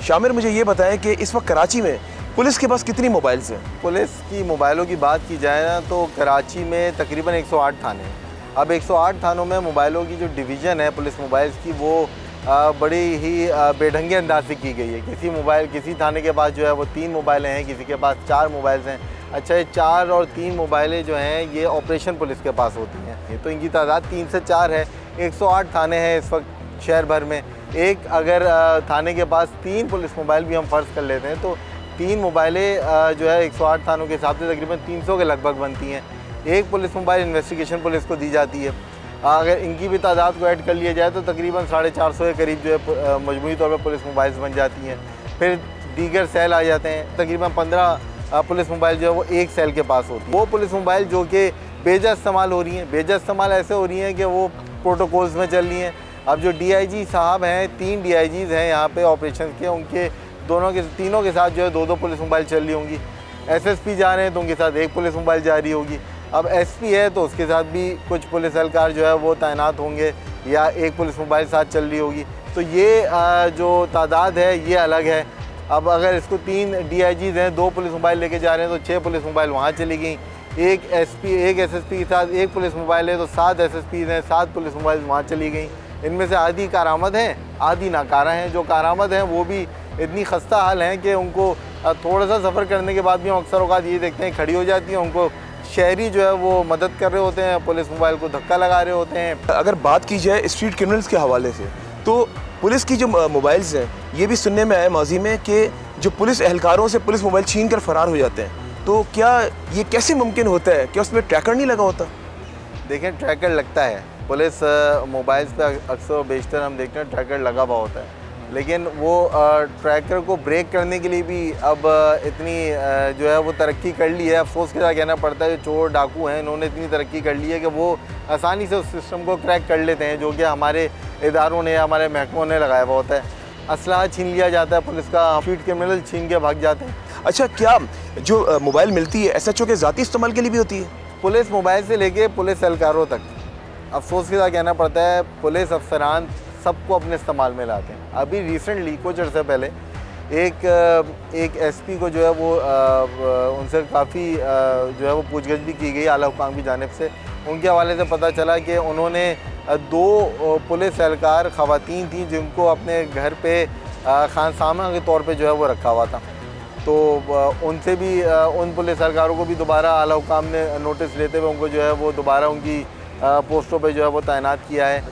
शामिर, मुझे ये बताएं कि इस वक्त कराची में पुलिस के पास कितनी मोबाइल्स हैं? पुलिस की मोबाइलों की बात की जाए ना तो कराची में तकरीबन 108 थाने हैं। अब 108 थानों में मोबाइलों की जो डिवीज़न है पुलिस मोबाइल्स की, वो बड़ी ही बेढंगे अंदाज से की गई है। किसी थाने के पास जो है वो 3 मोबाइलें हैं, किसी के पास 4 मोबाइल्स हैं। अच्छा, ये 4 और 3 मोबाइलें जो हैं ये ऑपरेशन पुलिस के पास होती हैं, तो इनकी तादाद 3 से 4 है। 108 थाने हैं इस वक्त शहर भर में। एक अगर थाने के पास 3 पुलिस मोबाइल भी हम फ़र्ज़ कर लेते हैं तो 3 मोबाइलें जो है 108 थानों के हिसाब से तकरीबन 300 के लगभग बनती हैं। एक पुलिस मोबाइल इन्वेस्टिगेशन पुलिस को दी जाती है। अगर इनकी भी तादाद को ऐड कर लिया जाए तो तकरीबन 450 के करीब जो है मजमूई तौर पर पुलिस मोबाइल्स बन जाती हैं। फिर दीगर सेल आ जाते हैं, तकरीबन 15 पुलिस मोबाइल जो है वो एक सेल के पास होती है। वो पुलिस मोबाइल जो कि बेजा इस्तेमाल हो रही हैं, बेजा इस्तेमाल ऐसे हो रही हैं कि वो प्रोटोकॉल्स में चल रही हैं। अब जो DIG साहब हैं, 3 DIGs हैं यहाँ पे ऑपरेशन के, उनके तीनों के साथ जो है 2-2 पुलिस मोबाइल चल रही होंगी। SSP जा रहे हैं तो उनके साथ एक पुलिस मोबाइल जा रही होगी। अब SP है तो उसके साथ भी कुछ पुलिस एहलकार जो है वो तैनात होंगे या एक पुलिस मोबाइल साथ चल रही होगी। तो ये जो तादाद है ये अलग है। अब अगर इसको 3 DIGs हैं, 2 पुलिस मोबाइल लेके जा रहे हैं तो 6 पुलिस मोबाइल वहाँ चली गई। एक SSP के साथ एक पुलिस मोबाइल है तो 7 SSPs हैं, 7 पुलिस मोबाइल वहाँ चली गई। इनमें से आधी कारामद हैं, आधी नाकारा हैं। जो कारामद हैं वो भी इतनी खस्ता हाल हैं कि उनको थोड़ा सा सफ़र करने के बाद भी हम अक्सर औकात ये देखते हैं खड़ी हो जाती हैं। उनको शहरी जो है वो मदद कर रहे होते हैं, पुलिस मोबाइल को धक्का लगा रहे होते हैं। अगर बात की जाए स्ट्रीट क्रिमिनल्स के हवाले से तो पुलिस की जो मोबाइल्स हैं ये भी सुनने में आया माजी में कि जो पुलिस एहलकारों से पुलिस मोबाइल छीन कर फ़रार हो जाते हैं। तो क्या ये कैसे मुमकिन होता है? क्या उसमें ट्रैकर नहीं लगा होता? देखें, ट्रैकर लगता है। पुलिस मोबाइल्स पे अक्सर बेशतर हम देखते हैं ट्रैकर लगा हुआ होता है, लेकिन वो ट्रैकर को ब्रेक करने के लिए भी अब इतनी जो है वो तरक्की कर ली है। अफसोस के साथ कहना पड़ता है, जो चोर डाकू हैं इन्होंने इतनी तरक्की कर ली है कि वो आसानी से उस सिस्टम को क्रैक कर लेते हैं जो कि हमारे इदारों ने, हमारे महकमों ने लगाया हुआ होता है। असलहा छीन लिया जाता है पुलिस का, स्ट्रीट क्रिमिनल छीन के भाग जाते हैं। अच्छा, क्या जो मोबाइल मिलती है SHO के ज़ाती इस्तेमाल के लिए भी होती है? पुलिस मोबाइल से लेके पुलिस एहलकारों तक अफसोस के साथ कहना पड़ता है पुलिस अफसरान सबको अपने इस्तेमाल में लाते हैं। अभी रिसेंटली कुछ अर्से पहले एक SP को जो है वो उनसे काफ़ी जो है वो पूछगछ भी की गई आला हुकाम की जानिब से। उनके हवाले से पता चला कि उन्होंने 2 पुलिस एहलकार ख़वातीन थी जिनको अपने घर पे खानसामा के तौर पे जो है वो रखा हुआ था। तो उनसे भी उन पुलिस एहलकारों को भी दोबारा आला हुकाम ने नोटिस लेते हुए उनको जो है वो दोबारा उनकी पोस्टों पे जो है वो तैनात किया है।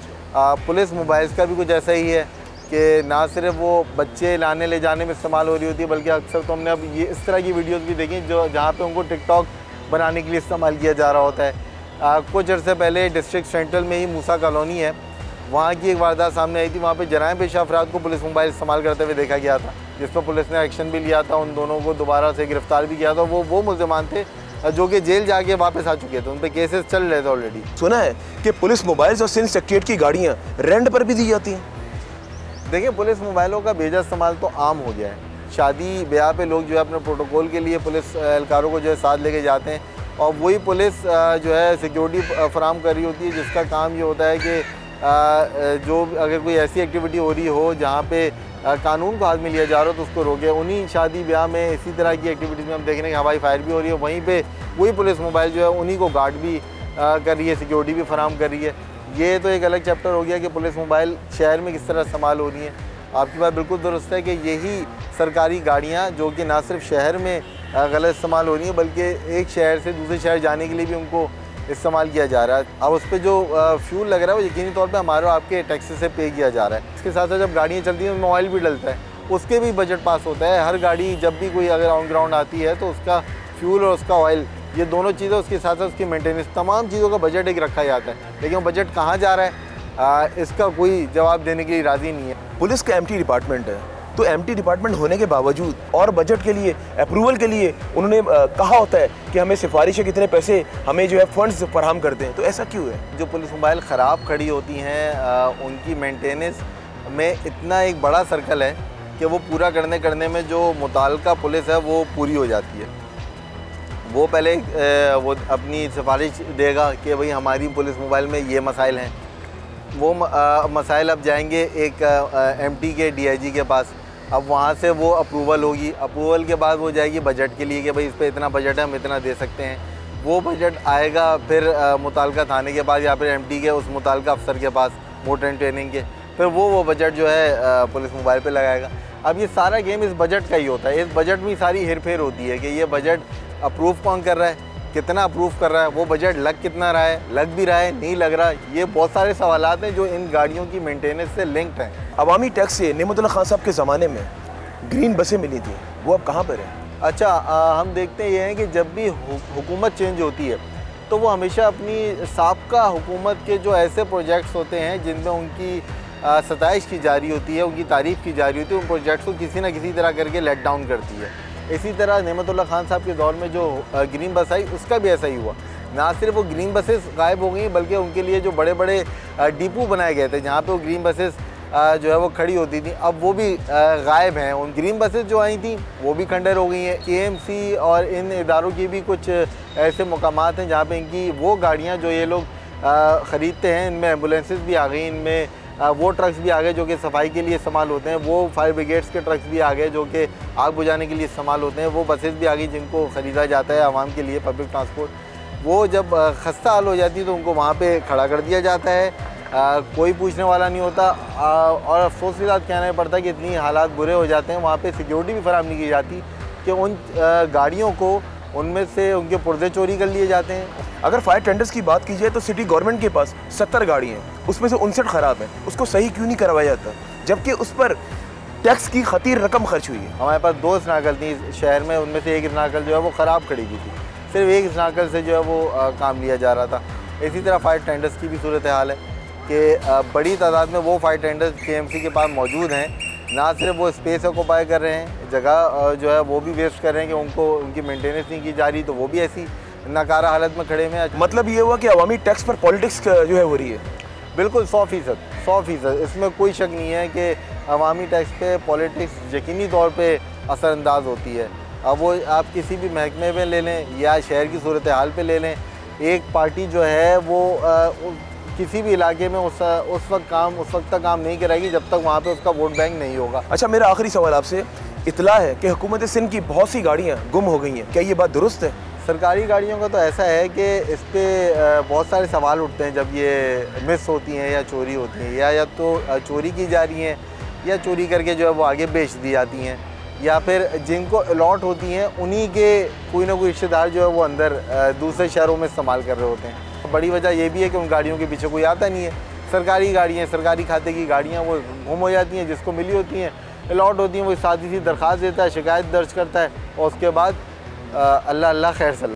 पुलिस मोबाइल्स का भी कुछ ऐसा ही है कि ना सिर्फ वो बच्चे लाने ले जाने में इस्तेमाल हो रही होती है, बल्कि अक्सर तो हमने अब ये इस तरह की वीडियोस भी देखी जो जहाँ पे उनको टिकटॉक बनाने के लिए इस्तेमाल किया जा रहा होता है। कुछ अर्से पहले डिस्ट्रिक्ट सेंट्रल में ही मूसा कॉलोनी है, वहाँ की एक वारदात सामने आई थी। वहाँ पे जराइम पेशा अफराद को पुलिस मोबाइल इस्तेमाल करते हुए देखा गया था, जिस पर पुलिस ने एक्शन भी लिया था। उन दोनों को दोबारा से गिरफ्तार भी किया था। वो मुल्ज़िमान थे जो कि जेल जाके वापस आ चुके थे, उन पर केसेस चल रहे थे ऑलरेडी। सुना है कि पुलिस मोबाइल्स और सिंध सेक्रेटरीट की गाड़ियाँ रेंट पर भी दी जाती हैं। देखिए, पुलिस मोबाइलों का बेजा इस्तेमाल तो आम हो गया है। शादी ब्याह पे लोग जो है अपने प्रोटोकॉल के लिए पुलिस एहलकारों को जो है साथ लेके जाते हैं, और वही पुलिस जो है सिक्योरिटी फराम कर रही होती है, जिसका काम ये होता है कि जो अगर कोई ऐसी एक्टिविटी हो रही हो जहाँ पे कानून को हाथ में लिया जा रहा हो तो उसको रोके। उन्हीं शादी ब्याह में इसी तरह की एक्टिविटीज़ में हम देख रहे हैं कि हवाई फायर भी हो रही है, वहीं पे वही पुलिस मोबाइल जो है उन्हीं को गार्ड भी कर रही है, सिक्योरिटी भी फराम कर रही है। ये तो एक अलग चैप्टर हो गया कि पुलिस मोबाइल शहर में किस तरह इस्तेमाल हो रही है। आपकी बात बिल्कुल दुरुस्त है कि यही सरकारी गाड़ियाँ जो कि ना सिर्फ शहर में गलत इस्तेमाल हो रही हैं, बल्कि एक शहर से दूसरे शहर जाने के लिए भी उनको इस्तेमाल किया जा रहा है। अब उस पर जो फ्यूल लग रहा है वो यकीनी तौर पे हमारे आपके टैक्स से पे किया जा रहा है। इसके साथ साथ जब गाड़ियाँ चलती हैं उनमें ऑयल भी डलता है, उसके भी बजट पास होता है। हर गाड़ी जब भी कोई अगर ऑन ग्राउंड आती है तो उसका फ्यूल और उसका ऑयल, ये दोनों चीज़ें, उसके साथ साथ उसकी मेंटेनेंस, तमाम चीज़ों का बजट एक रखा जाता है। लेकिन वो बजट कहाँ जा रहा है इसका कोई जवाब देने के लिए राज़ी नहीं है। पुलिस का एमटी डिपार्टमेंट है, तो एमटी डिपार्टमेंट होने के बावजूद और बजट के लिए, अप्रूवल के लिए उन्होंने कहा होता है कि हमें सिफारिश है कितने पैसे हमें जो है फंड्स फराहम करते हैं, तो ऐसा क्यों है? जो पुलिस मोबाइल ख़राब खड़ी होती हैं उनकी मेंटेनेंस में इतना एक बड़ा सर्कल है कि वो पूरा करने में जो मुताल्लिका पुलिस है वो पूरी हो जाती है। वो पहले वो अपनी सिफारिश देगा कि भाई हमारी पुलिस मोबाइल में ये मसाइल हैं। वो मसाइल अब जाएंगे एक एमटी के डीआईजी के पास। अब वहाँ से वो अप्रूवल होगी, अप्रूवल के बाद वो जाएगी बजट के लिए कि भाई इस पर इतना बजट है, हम इतना दे सकते हैं। वो बजट आएगा फिर मुताल्लिका थाने के पास या फिर एमटी के उस मुताल्लिका अफसर के पास, मोटर एंड ट्रेनिंग के, फिर वो बजट जो है पुलिस मोबाइल पे लगाएगा। अब ये सारा गेम इस बजट का ही होता है। इस बजट में सारी हेर फेर होती है कि ये बजट अप्रूव कौन कर रहा है, कितना अप्रूव कर रहा है, वो बजट लग कितना रहा है, लग भी रहा है, नहीं लग रहा। ये बहुत सारे सवालात हैं जो इन गाड़ियों की मेंटेनेंस से लिंक्ड हैं। अवामी टैक्स से नेमतुल्लाह खान साहब के ज़माने में ग्रीन बसें मिली थी, वो अब कहाँ पर है? अच्छा, हम देखते ये हैं कि जब भी हुकूमत चेंज होती है तो वो हमेशा अपनी साबका हुकूमत के जो ऐसे प्रोजेक्ट्स होते हैं जिनमें उनकी सताइश की जारी होती है, उनकी तारीफ़ की जारी होती है, उन प्रोजेक्ट्स को किसी न किसी तरह करके लेट डाउन करती है। इसी तरह नेमतुल्लाह खान साहब के दौर में जो ग्रीन बस आई उसका भी ऐसा ही हुआ। ना सिर्फ वो ग्रीन बसेस गायब हो गई बल्कि उनके लिए जो बड़े बड़े डिपो बनाए गए थे जहाँ पे वो ग्रीन बसेस जो है वो खड़ी होती थी, अब वो भी गायब हैं। उन ग्रीन बसेस जो आई थी वो भी खंडर हो गई हैं। केएमसी और इन इदारों की भी कुछ ऐसे मकामात हैं जहाँ पे इनकी वो गाड़ियाँ जो ये लोग ख़रीदते हैं, इनमें एम्बुलेंसेस भी आ गई, इनमें वो ट्रक्स भी आ गए जो कि सफाई के लिए इस्तेमाल होते हैं, वो फायर ब्रिगेड्स के ट्रक्स भी आ गए जो कि आग बुझाने के लिए इस्तेमाल होते हैं, वो बसेस भी आ गई जिनको ख़रीदा जाता है आवाम के लिए, पब्लिक ट्रांसपोर्ट। वो जब खस्ता हाल हो जाती है तो उनको वहाँ पे खड़ा कर दिया जाता है, कोई पूछने वाला नहीं होता। और अफसोस के साथ कहना पड़ता है कि इतनी हालात बुरे हो जाते हैं, वहाँ पे सिक्योरिटी भी फराहम नहीं की जाती कि उन गाड़ियों को उनमें से उनके पुर्जे चोरी कर लिए जाते हैं। अगर फायर टेंडर्स की बात की जाए तो सिटी गवर्नमेंट के पास 70 गाड़ी हैं, उसमें से 59 ख़राब हैं, उसको सही क्यों नहीं करवाया जाता जबकि उस पर टैक्स की खतीर रकम खर्च हुई है? हमारे पास 2 स्नाकल थी शहर में, उनमें से एक स्नाकल जो है वो ख़राब खड़ी हुई थी, सिर्फ एक स्नाकल से जो है वो काम लिया जा रहा था। इसी तरह फायर टेंडर्स की भी सूरत हाल है कि बड़ी तादाद में वो फायर टेंडर्स केएमसी के पास मौजूद हैं, ना सिर्फ वो स्पेस ऑक्यूपाई कर रहे हैं, जगह जो है वो भी वेस्ट कर रहे हैं कि उनको उनकी मेंटेनेंस नहीं की जा रही, तो वो भी ऐसी नाकारा हालत में खड़े हैं। मतलब ये हुआ कि अवामी टैक्स पर पॉलिटिक्स जो है हो रही है? बिल्कुल 100%, इसमें कोई शक नहीं है कि अवामी टैक्स पे पॉलिटिक्स यकीनी तौर पे असरअंदाज होती है। अब वो आप किसी भी महकमे में ले लें या शहर की सूरत हाल पे ले लें, एक पार्टी जो है वो किसी भी इलाके में उस वक्त तक काम नहीं कराएगी जब तक वहाँ पे उसका वोट बैंक नहीं होगा। अच्छा, मेरा आखिरी सवाल आपसे, इतला है कि हुकूमत सिंध की बहुत सी गाड़ियाँ गुम हो गई हैं, क्या ये बात दुरुस्त है? सरकारी गाड़ियों का तो ऐसा है कि इस पर बहुत सारे सवाल उठते हैं जब ये मिस होती हैं या चोरी होती हैं, या तो चोरी की जा रही हैं या चोरी करके जो है वो आगे बेच दी जाती हैं, या फिर जिनको अलॉट होती हैं उन्हीं के कोई ना कोई रिश्तेदार जो है वो अंदर दूसरे शहरों में इस्तेमाल कर रहे होते हैं। बड़ी वजह ये भी है कि उन गाड़ियों के पीछे कोई आता नहीं है। सरकारी गाड़ियाँ, सरकारी खाते की गाड़ियाँ वो गुम हो जाती हैं, जिसको मिली होती हैं, अलॉट होती हैं, वो सादी सी दरख्वास्त देता है, शिकायत दर्ज करता है और उसके बाद अल्लाह खैर सल्ला।